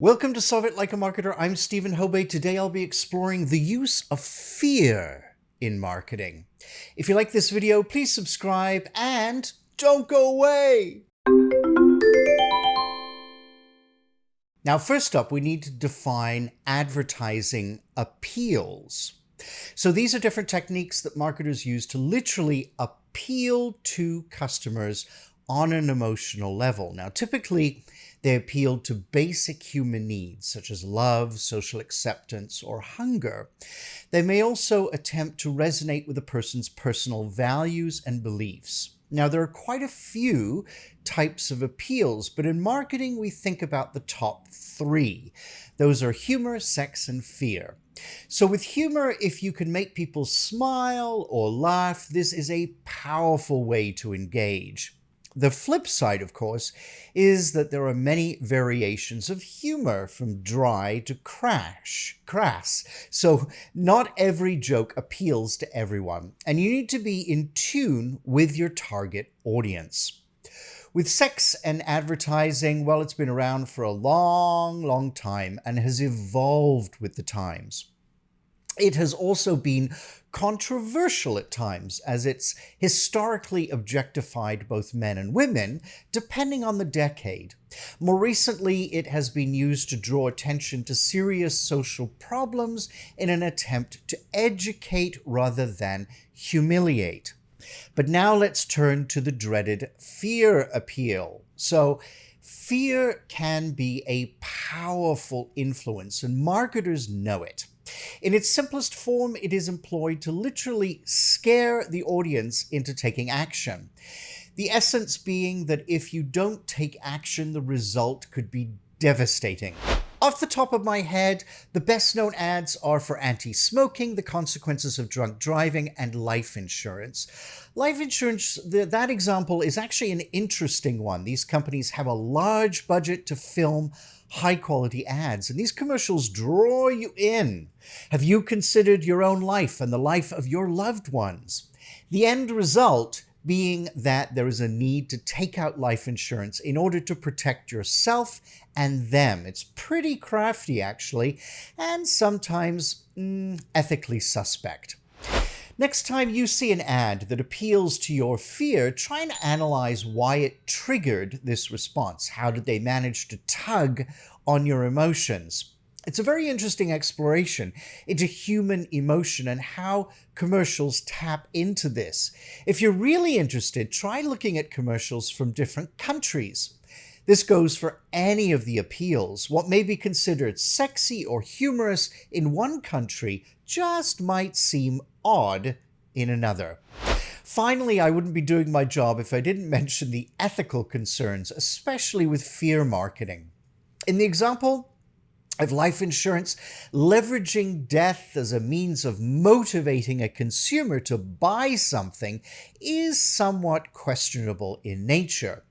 Welcome to Solve It Like a Marketer. I'm Stephen Hobay. Today I'll be exploring the use of fear in marketing. If you like this video, please subscribe and don't go away. Now, first up, we need to define advertising appeals. So these are different techniques that marketers use to literally appeal to customers on an emotional level. Now, typically, they appeal to basic human needs such as love, social acceptance, or hunger. They may also attempt to resonate with a person's personal values and beliefs. Now, there are quite a few types of appeals, but in marketing, we think about the top three. Those are humor, sex, and fear. So with humor, if you can make people smile or laugh, this is a powerful way to engage. The flip side, of course, is that there are many variations of humor, from dry to crass. So not every joke appeals to everyone, and you need to be in tune with your target audience. With sex and advertising, well, it's been around for a long time and has evolved with the times. It has also been controversial at times, as it's historically objectified both men and women, depending on the decade. More recently, it has been used to draw attention to serious social problems in an attempt to educate rather than humiliate. But now let's turn to the dreaded fear appeal. So, fear can be a powerful influence, and marketers know it. In its simplest form, it is employed to literally scare the audience into taking action. The essence being that if you don't take action, the result could be devastating. Off the top of my head, the best known ads are for anti-smoking, the consequences of drunk driving, and life insurance. Life insurance, that example is actually an interesting one. These companies have a large budget to film high-quality ads, and these commercials draw you in. Have you considered your own life and the life of your loved ones? The end result being that there is a need to take out life insurance in order to protect yourself and them. It's pretty crafty, actually, and sometimes ethically suspect. Next time you see an ad that appeals to your fear, try and analyze why it triggered this response. How did they manage to tug on your emotions? It's a very interesting exploration into human emotion and how commercials tap into this. If you're really interested, try looking at commercials from different countries. This goes for any of the appeals. What may be considered sexy or humorous in one country just might seem odd in another. Finally, I wouldn't be doing my job if I didn't mention the ethical concerns, especially with fear marketing. In the example of life insurance, leveraging death as a means of motivating a consumer to buy something is somewhat questionable in nature.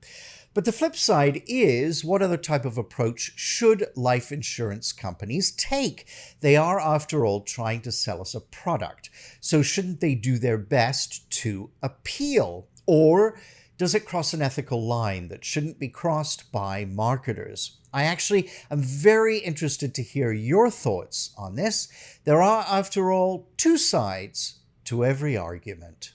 But the flip side is, what other type of approach should life insurance companies take? They are, after all, trying to sell us a product. So shouldn't they do their best to appeal? Or does it cross an ethical line that shouldn't be crossed by marketers? I actually am very interested to hear your thoughts on this. There are, after all, two sides to every argument.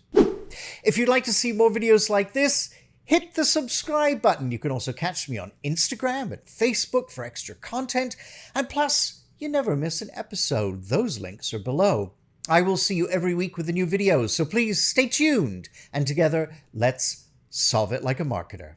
If you'd like to see more videos like this, hit the subscribe button. You can also catch me on Instagram and Facebook for extra content. And plus, you never miss an episode. Those links are below. I will see you every week with a new video, so please stay tuned. And together, let's solve it like a marketer.